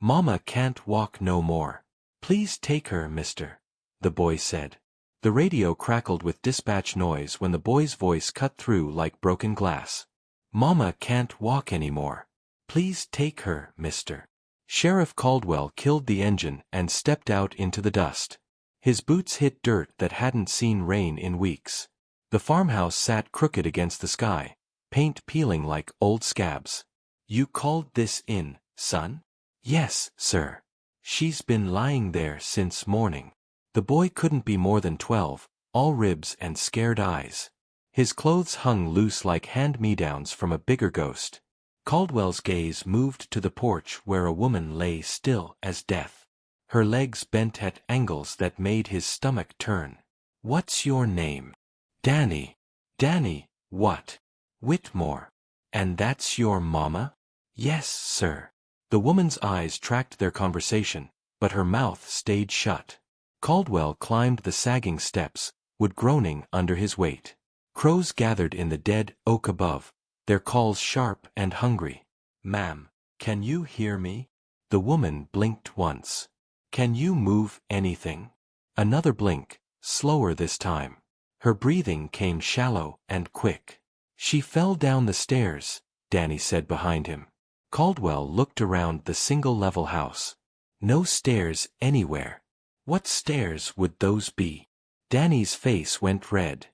Mama can't walk no more. Please take her, mister, the boy said. The radio crackled with dispatch noise when the boy's voice cut through like broken glass. Mama can't walk anymore. Please take her, mister. Sheriff Caldwell killed the engine and stepped out into the dust. His boots hit dirt that hadn't seen rain in weeks. The farmhouse sat crooked against the sky, paint peeling like old scabs. You called this in, son? Yes, sir. She's been lying there since morning. The boy couldn't be more than 12, all ribs and scared eyes. His clothes hung loose like hand-me-downs from a bigger ghost. Caldwell's gaze moved to the porch where a woman lay still as death. Her legs bent at angles that made his stomach turn. What's your name? Danny. Danny, what? Whitmore. And that's your mama? Yes, sir. The woman's eyes tracked their conversation, but her mouth stayed shut. Caldwell climbed the sagging steps, wood groaning under his weight. Crows gathered in the dead oak above, their calls sharp and hungry. Ma'am, can you hear me? The woman blinked once. Can you move anything? Another blink, slower this time. Her breathing came shallow and quick. She fell down the stairs, Danny said behind him. Caldwell looked around the single-level house. No stairs anywhere. What stairs would those be? Danny's face went red.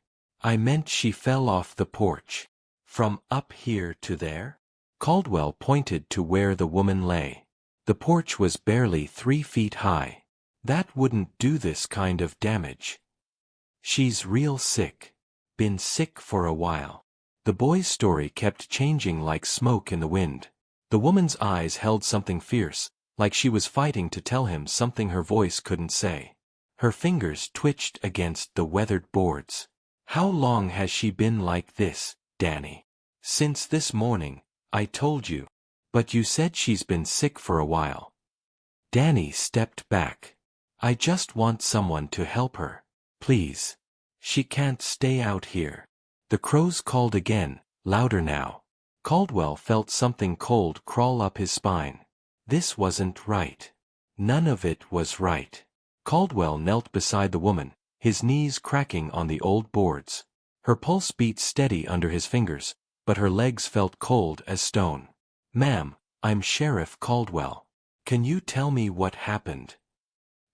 I meant she fell off the porch. From up here to there? Caldwell pointed to where the woman lay. The porch was barely 3 feet high. That wouldn't do this kind of damage. She's real sick. Been sick for a while. The boy's story kept changing like smoke in the wind. The woman's eyes held something fierce, like she was fighting to tell him something her voice couldn't say. Her fingers twitched against the weathered boards. How long has she been like this, Danny? Since this morning, I told you. But you said she's been sick for a while. Danny stepped back. I just want someone to help her. Please. She can't stay out here. The crows called again, louder now. Caldwell felt something cold crawl up his spine. This wasn't right. None of it was right. Caldwell knelt beside the woman, his knees cracking on the old boards. Her pulse beat steady under his fingers, but her legs felt cold as stone. Ma'am, I'm Sheriff Caldwell. Can you tell me what happened?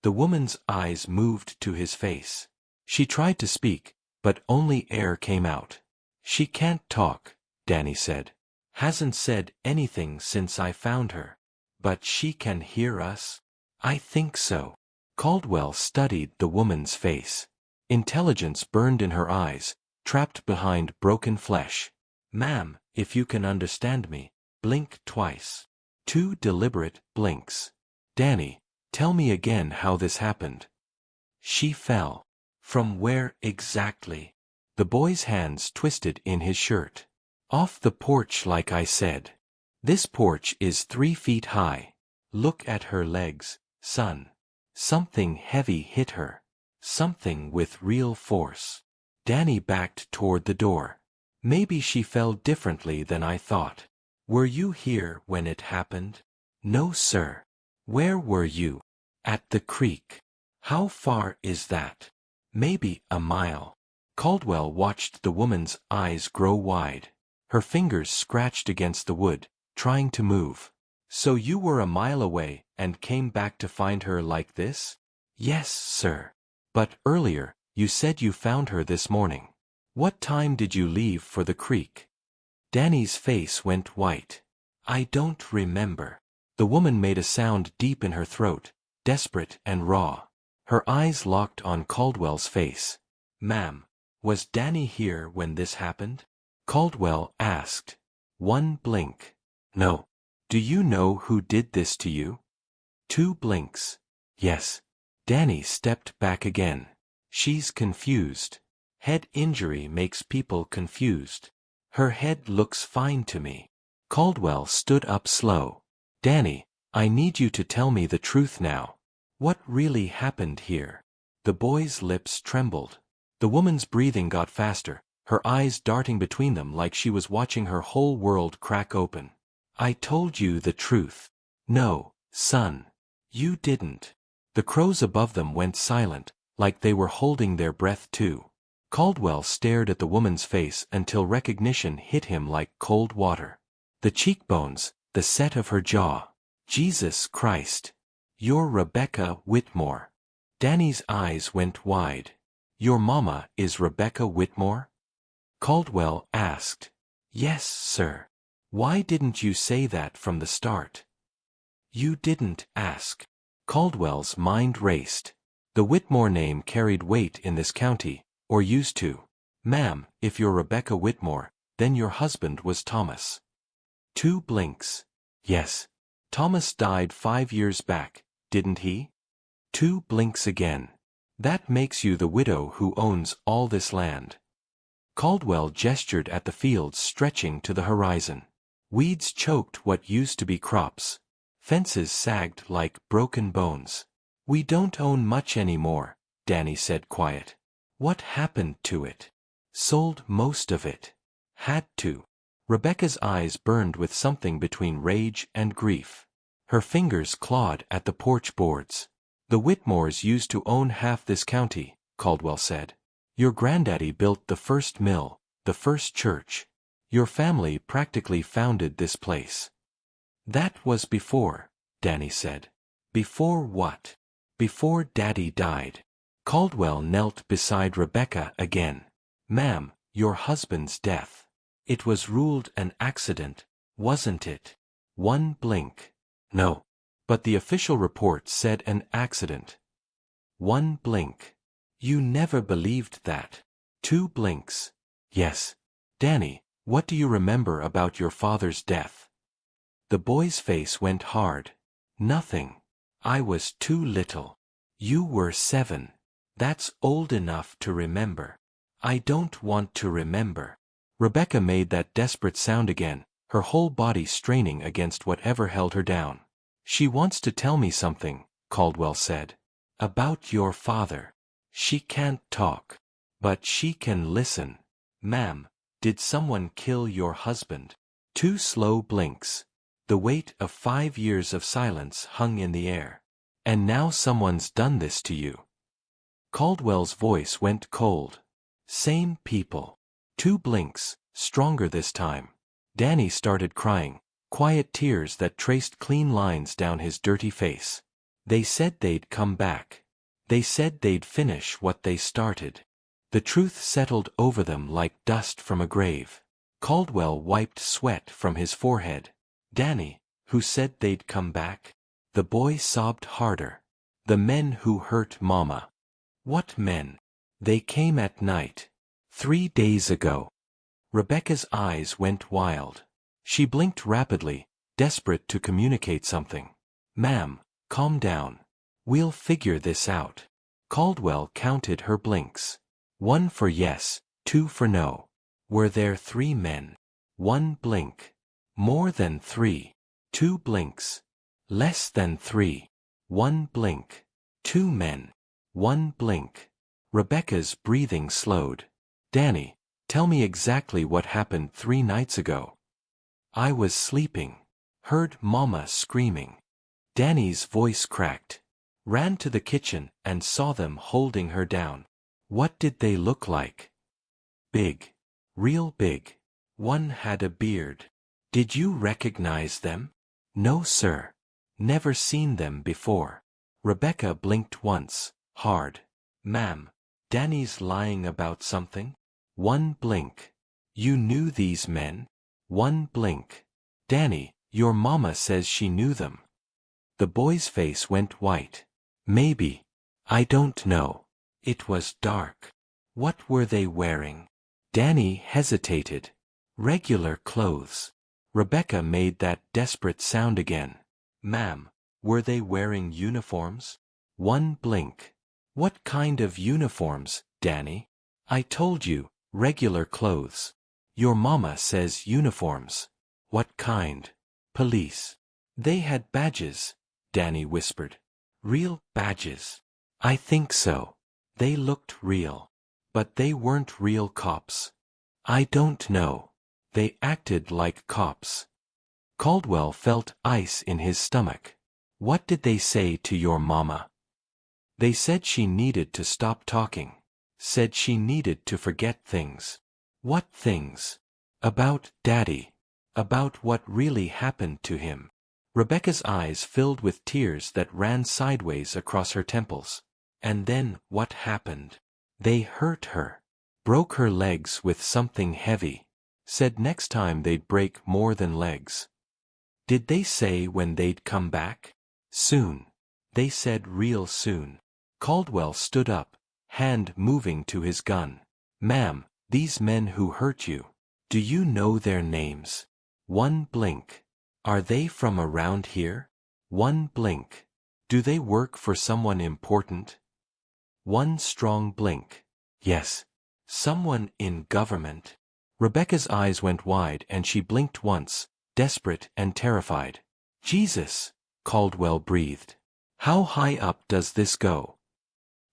The woman's eyes moved to his face. She tried to speak, but only air came out. She can't talk, Danny said. Hasn't said anything since I found her. But she can hear us? I think so. Caldwell studied the woman's face. Intelligence burned in her eyes, trapped behind broken flesh. Ma'am, if you can understand me, blink twice. 2 deliberate blinks. Danny, tell me again how this happened. She fell. From where exactly? The boy's hands twisted in his shirt. Off the porch like I said. This porch is 3 feet high. Look at her legs, son. Something heavy hit her. Something with real force. Danny backed toward the door. Maybe she fell differently than I thought. Were you here when it happened? No, sir. Where were you? At the creek. How far is that? Maybe a mile. Caldwell watched the woman's eyes grow wide. Her fingers scratched against the wood, trying to move. So you were a mile away and came back to find her like this? Yes, sir. But earlier, you said you found her this morning. What time did you leave for the creek? Danny's face went white. I don't remember. The woman made a sound deep in her throat, desperate and raw. Her eyes locked on Caldwell's face. Ma'am, was Danny here when this happened? Caldwell asked. 1 blink. No. Do you know who did this to you? 2 blinks. Yes. Danny stepped back again. She's confused. Head injury makes people confused. Her head looks fine to me. Caldwell stood up slow. Danny, I need you to tell me the truth now. What really happened here? The boy's lips trembled. The woman's breathing got faster, her eyes darting between them like she was watching her whole world crack open. I told you the truth. No, Son. You didn't. The crows above them went silent, like they were holding their breath too. Caldwell stared at the woman's face until recognition hit him like cold water. The cheekbones, the set of her jaw. Jesus Christ. You're Rebecca Whitmore. Danny's eyes went wide. Your mama is Rebecca Whitmore? Caldwell asked. Yes, sir. Why didn't you say that from the start? You didn't ask. Caldwell's mind raced. The Whitmore name carried weight in this county, or used to. Ma'am, if you're Rebecca Whitmore, then your husband was Thomas. 2 blinks. Yes. Thomas died 5 years back, didn't he? 2 blinks again. That makes you the widow who owns all this land. Caldwell gestured at the fields stretching to the horizon. Weeds choked what used to be crops. Fences sagged like broken bones. We don't own much anymore, Danny said quiet. What happened to it? Sold most of it. Had to. Rebecca's eyes burned with something between rage and grief. Her fingers clawed at the porch boards. The Whitmores used to own half this county, Caldwell said. Your granddaddy built the first mill, the first church. Your family practically founded this place. That was before, Danny said. Before what? Before Daddy died. Caldwell knelt beside Rebecca again. Ma'am, your husband's death. It was ruled an accident, wasn't it? 1 blink. No. But the official report said an accident. 1 blink. You never believed that. 2 blinks. Yes. Danny, what do you remember about your father's death? The boy's face went hard. Nothing. I was too little. You were 7. That's old enough to remember. I don't want to remember. Rebecca made that desperate sound again, her whole body straining against whatever held her down. She wants to tell me something, Caldwell said. About your father. She can't talk. But she can listen. Ma'am, did someone kill your husband? 2 slow blinks. The weight of 5 years of silence hung in the air. And now someone's done this to you. Caldwell's voice went cold. Same people. 2 blinks, stronger this time. Danny started crying, quiet tears that traced clean lines down his dirty face. They said they'd come back. They said they'd finish what they started. The truth settled over them like dust from a grave. Caldwell wiped sweat from his forehead. Danny, who said they'd come back? The boy sobbed harder. The men who hurt Mama. What men? They came at night. 3 days ago. Rebecca's eyes went wild. She blinked rapidly, desperate to communicate something. Ma'am, calm down. We'll figure this out. Caldwell counted her blinks. 1 for yes, 2 for no. Were there 3 men? 1 blink. More than 3. 2 blinks. Less than 3. 1 blink. 2 men. 1 blink. Rebecca's breathing slowed. Danny, tell me exactly what happened 3 nights ago. I was sleeping. Heard Mama screaming. Danny's voice cracked. Ran to the kitchen and saw them holding her down. What did they look like? Big. Real big. One had a beard. Did you recognize them? No, sir. Never seen them before. Rebecca blinked once, hard. Ma'am, Danny's lying about something? 1 blink. You knew these men? 1 blink. Danny, your mama says she knew them. The boy's face went white. Maybe. I don't know. It was dark. What were they wearing? Danny hesitated. Regular clothes. Rebecca made that desperate sound again. Ma'am, were they wearing uniforms? 1 blink. What kind of uniforms, Danny? I told you, regular clothes. Your mama says uniforms. What kind? Police. They had badges, Danny whispered. Real badges. I think so. They looked real. But they weren't real cops. I don't know. They acted like cops. Caldwell felt ice in his stomach. What did they say to your mama? They said she needed to stop talking. Said she needed to forget things. What things? About Daddy. About what really happened to him. Rebecca's eyes filled with tears that ran sideways across her temples. And then, what happened? They hurt her. Broke her legs with something heavy. Said next time they'd break more than legs. Did they say when they'd come back? Soon. They said real soon. Caldwell stood up, hand moving to his gun. Ma'am, these men who hurt you. Do you know their names? One blink. Are they from around here? One blink. Do they work for someone important? One strong blink. Yes. Someone in government. Rebecca's eyes went wide and she blinked once, desperate and terrified. Jesus, Caldwell breathed. How high up does this go?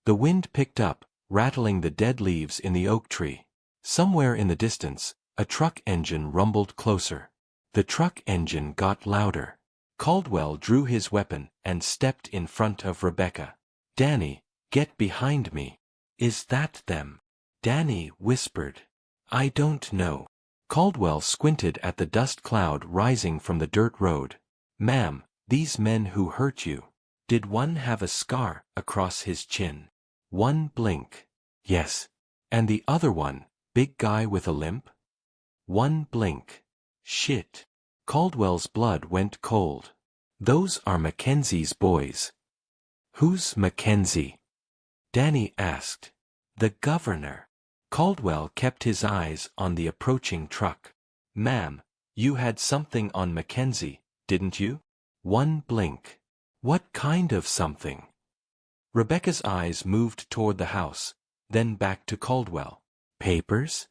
The wind picked up, rattling the dead leaves in the oak tree. Somewhere in the distance, a truck engine rumbled closer. The truck engine got louder. Caldwell drew his weapon and stepped in front of Rebecca. Danny, get behind me. Is that them? Danny whispered. I don't know. Caldwell squinted at the dust cloud rising from the dirt road. Ma'am, these men who hurt you. Did one have a scar across his chin? One blink. Yes. And the other one, big guy with a limp? One blink. Shit. Caldwell's blood went cold. Those are Mackenzie's boys. Who's Mackenzie? Danny asked. The governor. Caldwell kept his eyes on the approaching truck. Ma'am, you had something on Mackenzie, didn't you? One blink. What kind of something? Rebecca's eyes moved toward the house, then back to Caldwell. Papers?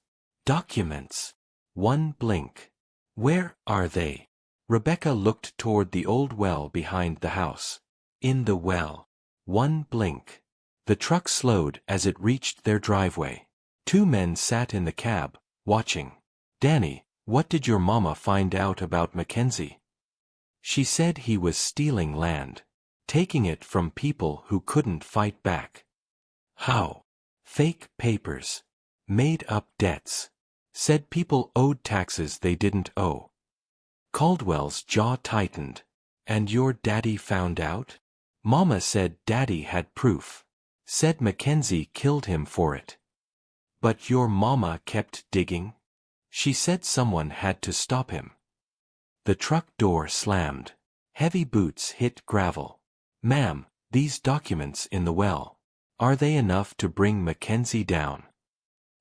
Documents. One blink. Where are they? Rebecca looked toward the old well behind the house. In the well. One blink. The truck slowed as it reached their driveway. Two men sat in the cab, watching. Danny, what did your mama find out about Mackenzie? She said he was stealing land. Taking it from people who couldn't fight back. How? Fake papers. Made up debts. Said people owed taxes they didn't owe. Caldwell's jaw tightened. And your daddy found out? Mama said Daddy had proof. Said Mackenzie killed him for it. But your mama kept digging? She said someone had to stop him. The truck door slammed. Heavy boots hit gravel. Ma'am, these documents in the well. Are they enough to bring Mackenzie down?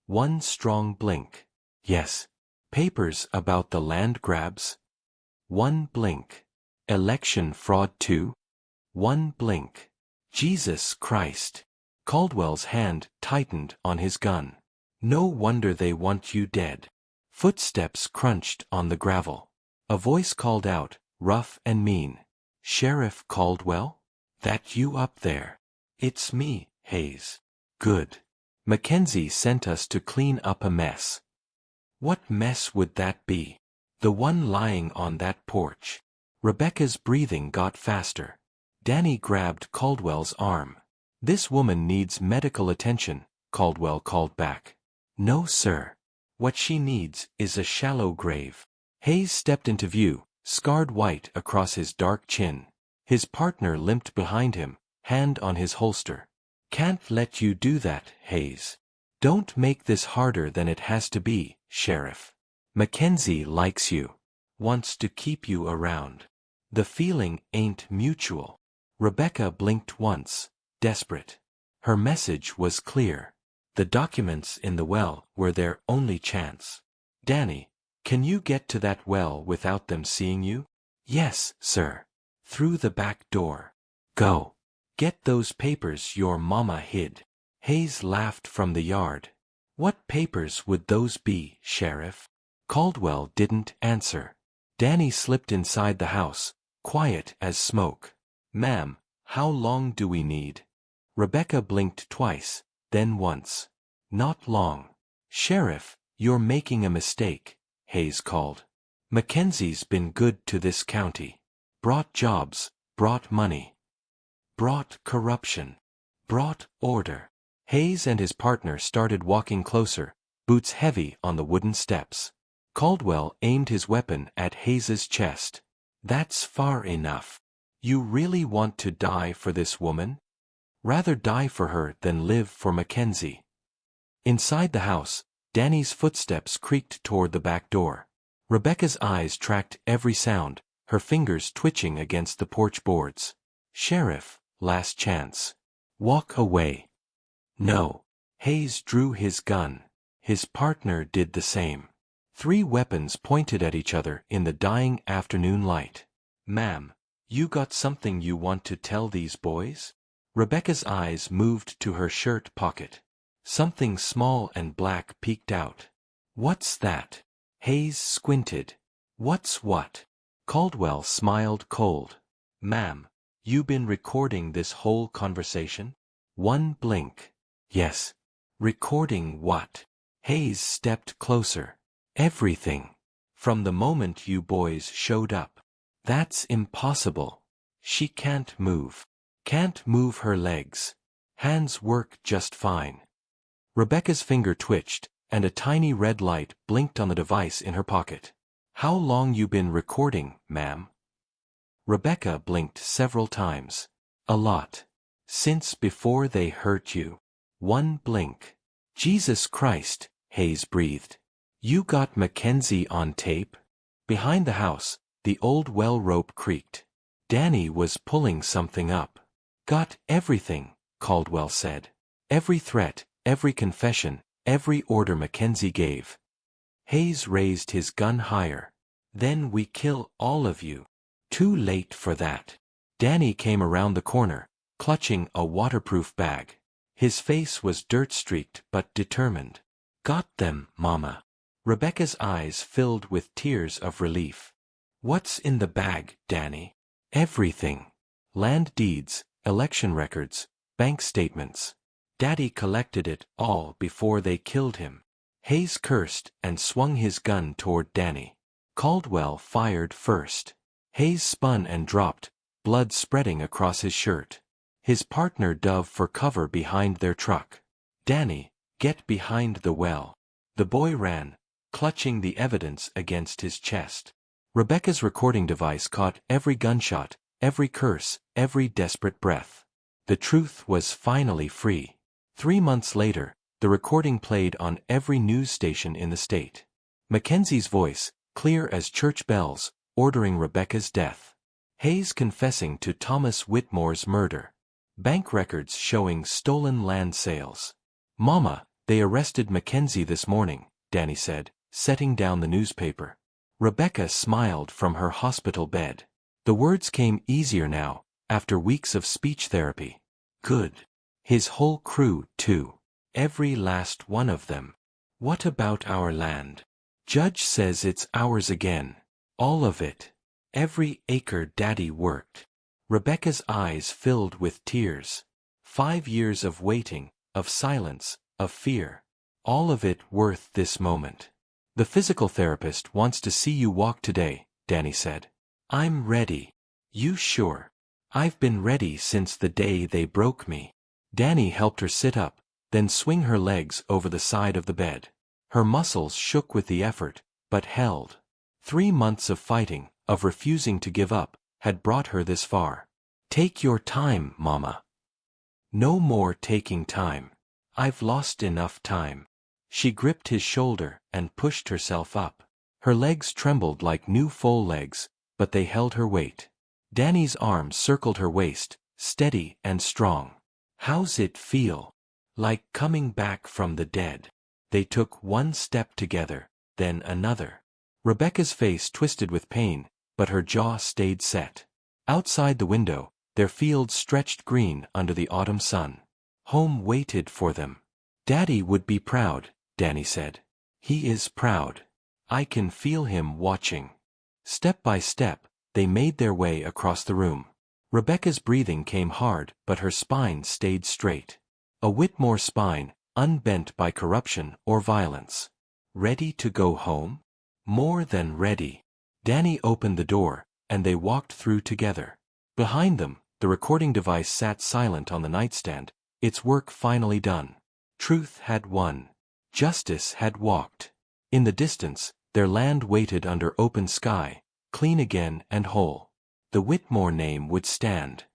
One strong blink. Yes. Papers about the land grabs? One blink. Election fraud too? One blink. Jesus Christ. Caldwell's hand tightened on his gun. No wonder they want you dead. Footsteps crunched on the gravel. A voice called out, rough and mean. Sheriff Caldwell? That you up there? It's me, Hayes. Good. Mackenzie sent us to clean up a mess. What mess would that be? The one lying on that porch. Rebecca's breathing got faster. Danny grabbed Caldwell's arm. This woman needs medical attention, Caldwell called back. No, sir. What she needs is a shallow grave. Hayes stepped into view, scarred white across his dark chin. His partner limped behind him, hand on his holster. Can't let you do that, Hayes. Don't make this harder than it has to be, Sheriff. Mackenzie likes you. Wants to keep you around. The feeling ain't mutual. Rebecca blinked once, desperate. Her message was clear. The documents in the well were their only chance. Danny, can you get to that well without them seeing you? Yes, sir. Through the back door. Go. Get those papers your mama hid. Hayes laughed from the yard. What papers would those be, Sheriff? Caldwell didn't answer. Danny slipped inside the house, quiet as smoke. Ma'am, how long do we need? Rebecca blinked twice, then once. Not long. Sheriff, you're making a mistake, Hayes called. Mackenzie's been good to this county. Brought jobs, brought money, brought corruption, brought order. Hayes and his partner started walking closer, boots heavy on the wooden steps. Caldwell aimed his weapon at Hayes's chest. That's far enough. You really want to die for this woman? Rather die for her than live for Mackenzie. Inside the house, Danny's footsteps creaked toward the back door. Rebecca's eyes tracked every sound, her fingers twitching against the porch boards. Sheriff, last chance. Walk away. No. Hayes drew his gun. His partner did the same. 3 weapons pointed at each other in the dying afternoon light. Ma'am, you got something you want to tell these boys? Rebecca's eyes moved to her shirt pocket. Something small and black peeked out. What's that? Hayes squinted. What's what? Caldwell smiled cold. Ma'am, you been recording this whole conversation? One blink. Yes. Recording what? Hayes stepped closer. Everything. From the moment you boys showed up. That's impossible. She can't move. Can't move her legs. Hands work just fine. Rebecca's finger twitched, and a tiny red light blinked on the device in her pocket. How long you been recording, ma'am? Rebecca blinked several times. A lot. Since before they hurt you. One blink. Jesus Christ, Hayes breathed. You got Mackenzie on tape? Behind the house, the old well rope creaked. Danny was pulling something up. Got everything, Caldwell said. Every threat, every confession, every order Mackenzie gave. Hayes raised his gun higher. Then we kill all of you. Too late for that. Danny came around the corner, clutching a waterproof bag. His face was dirt-streaked but determined. Got them, Mama. Rebecca's eyes filled with tears of relief. What's in the bag, Danny? Everything. Land deeds, election records, bank statements. Daddy collected it all before they killed him. Hayes cursed and swung his gun toward Danny. Caldwell fired first. Hayes spun and dropped, blood spreading across his shirt. His partner dove for cover behind their truck. Danny, get behind the well. The boy ran, clutching the evidence against his chest. Rebecca's recording device caught every gunshot, every curse, every desperate breath. The truth was finally free. 3 months later, the recording played on every news station in the state. Mackenzie's voice, clear as church bells, ordering Rebecca's death. Hayes confessing to Thomas Whitmore's murder. Bank records showing stolen land sales. Mama, they arrested Mackenzie this morning, Danny said, setting down the newspaper. Rebecca smiled from her hospital bed. The words came easier now, after weeks of speech therapy. Good. His whole crew, too. Every last one of them. What about our land? Judge says it's ours again. All of it. Every acre Daddy worked. Rebecca's eyes filled with tears. 5 years of waiting, of silence, of fear. All of it worth this moment. The physical therapist wants to see you walk today, Danny said. I'm ready. You sure? I've been ready since the day they broke me. Danny helped her sit up, then swing her legs over the side of the bed. Her muscles shook with the effort, but held. 3 months of fighting, of refusing to give up, had brought her this far. Take your time, Mama. No more taking time. I've lost enough time. She gripped his shoulder and pushed herself up. Her legs trembled like new foal legs, but they held her weight. Danny's arms circled her waist, steady and strong. How's it feel? Like coming back from the dead. They took one step together, then another. Rebecca's face twisted with pain, but her jaw stayed set. Outside the window, their fields stretched green under the autumn sun. Home waited for them. Daddy would be proud, Danny said. He is proud. I can feel him watching. Step by step, they made their way across the room. Rebecca's breathing came hard, but her spine stayed straight. A Whitmore spine, unbent by corruption or violence. Ready to go home? More than ready. Danny opened the door, and they walked through together. Behind them, the recording device sat silent on the nightstand, its work finally done. Truth had won. Justice had walked. In the distance, their land waited under open sky, clean again and whole. The Whitmore name would stand.